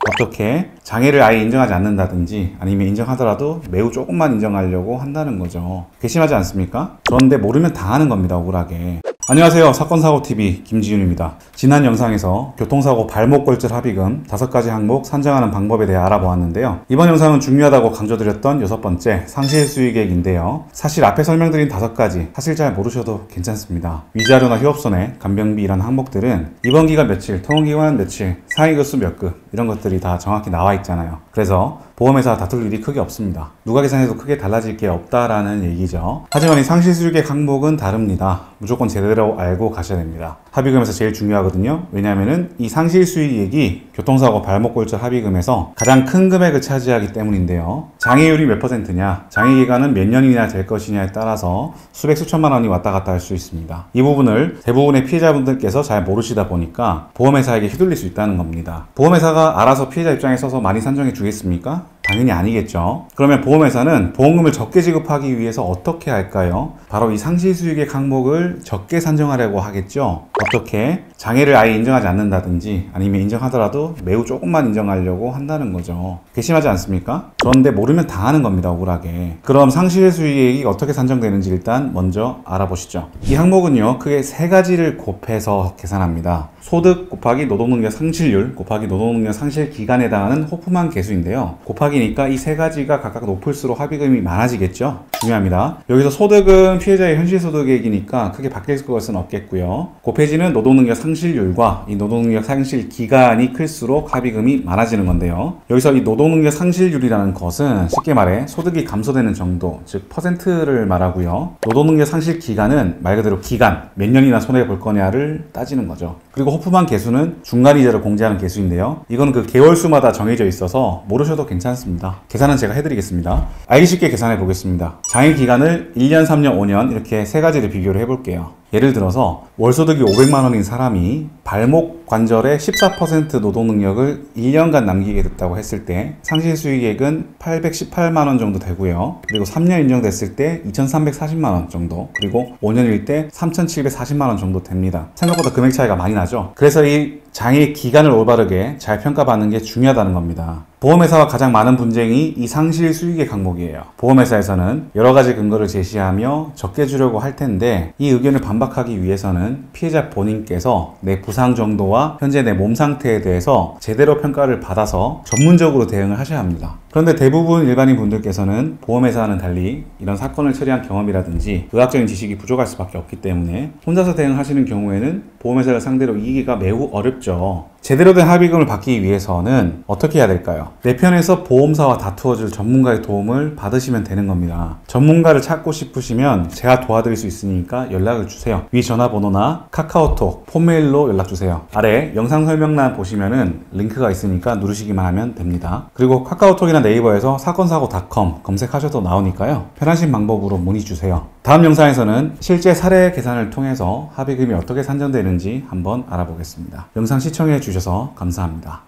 어떻게 장애를 아예 인정하지 않는다든지 아니면 인정하더라도 매우 조금만 인정하려고 한다는 거죠. 괘씸하지 않습니까? 그런데 모르면 다 하는 겁니다. 억울하게. 안녕하세요. 사건사고TV 김지윤입니다. 지난 영상에서 교통사고 발목골절 합의금 5가지 항목 산정하는 방법에 대해 알아보았는데요. 이번 영상은 중요하다고 강조드렸던 6번째 상실수익액인데요. 사실 앞에 설명드린 5가지 사실 잘 모르셔도 괜찮습니다. 위자료나 휴업손해, 간병비 이런 항목들은 입원기간 며칠, 통원기간 며칠, 상해급수 몇 급 이런 것들이 다 정확히 나와 있잖아요. 그래서 보험회사 다툴 일이 크게 없습니다. 누가 계산해도 크게 달라질 게 없다라는 얘기죠. 하지만 이 상실수익액 항목은 다릅니다. 무조건 제대로 알고 가셔야 됩니다. 합의금에서 제일 중요하거든요. 왜냐하면 이 상실수익액이 교통사고 발목골절 합의금에서 가장 큰 금액을 차지하기 때문인데요. 장애율이 몇 %냐, 장애기간은 몇 년이나 될 것이냐에 따라서 수백 수천만 원이 왔다 갔다 할 수 있습니다. 이 부분을 대부분의 피해자분들께서 잘 모르시다 보니까 보험회사에게 휘둘릴 수 있다는 겁니다. 보험회사가 알아서 피해자 입장에 서서 많이 산정해 주겠습니까? 당연히 아니겠죠. 그러면 보험회사는 보험금을 적게 지급하기 위해서 어떻게 할까요? 바로 이 상실수익액 항목을 적게 산정하려고 하겠죠. 어떻게? 장애를 아예 인정하지 않는다든지 아니면 인정하더라도 매우 조금만 인정하려고 한다는 거죠. 괘씸하지 않습니까? 그런데 모르면 다 하는 겁니다. 억울하게. 그럼 상실수익액이 어떻게 산정되는지 일단 먼저 알아보시죠. 이 항목은요, 크게 3가지를 곱해서 계산합니다. 소득 곱하기 노동능력 상실률 곱하기 노동능력 상실 기간에 해당하는 호프만 계수인데요. 곱하기니까 이 3가지가 각각 높을수록 합의금이 많아지겠죠. 중요합니다. 여기서 소득은 피해자의 현실소득액이니까 크게 바뀔 것은 없겠고요. 곱해지는 노동능력 상실률과 이 노동능력 상실 기간이 클수록 합의금이 많아지는 건데요. 여기서 이 노동능력 상실률이라는 것은 쉽게 말해 소득이 감소되는 정도, 즉 퍼센트를 말하고요. 노동능력 상실 기간은 말 그대로 기간, 몇 년이나 손해볼 거냐를 따지는 거죠. 그리고 호프만 계수는 중간이자를 공제하는 계수인데요. 이건 그 개월수마다 정해져 있어서 모르셔도 괜찮습니다. 계산은 제가 해드리겠습니다. 알기 쉽게 계산해 보겠습니다. 장애 기간을 1년, 3년, 5년 이렇게 3가지를 비교를 해볼게요. 예를 들어서 월소득이 500만 원인 사람이 발목 관절의 14% 노동능력을 1년간 남기게 됐다고 했을 때 상실수익액은 818만 원 정도 되고요. 그리고 3년 인정됐을 때 2340만 원 정도, 그리고 5년일 때 3740만 원 정도 됩니다. 생각보다 금액 차이가 많이 나죠. 그래서 이 장애 기간을 올바르게 잘 평가받는 게 중요하다는 겁니다. 보험회사와 가장 많은 분쟁이 이 상실수익액 항목이에요. 보험회사에서는 여러 가지 근거를 제시하며 적게 주려고 할 텐데 이 의견을 반박하기 위해서는 피해자 본인께서 내 부상 정도와 현재 내 몸 상태에 대해서 제대로 평가를 받아서 전문적으로 대응을 하셔야 합니다. 그런데 대부분 일반인 분들께서는 보험회사와는 달리 이런 사건을 처리한 경험이라든지 의학적인 지식이 부족할 수밖에 없기 때문에 혼자서 대응하시는 경우에는 보험회사를 상대로 이기기가 매우 어렵죠. 제대로 된 합의금을 받기 위해서는 어떻게 해야 될까요? 내 편에서 보험사와 다투어줄 전문가의 도움을 받으시면 되는 겁니다. 전문가를 찾고 싶으시면 제가 도와드릴 수 있으니까 연락을 주세요. 위 전화번호나 카카오톡, 폰메일로 연락주세요. 아래 영상 설명란 보시면은 링크가 있으니까 누르시기만 하면 됩니다. 그리고 카카오톡이나 네이버에서 사건사고.com 검색하셔도 나오니까요. 편하신 방법으로 문의 주세요. 다음 영상에서는 실제 사례 계산을 통해서 합의금이 어떻게 산정되는지 한번 알아보겠습니다. 영상 시청해 주셔서 감사합니다.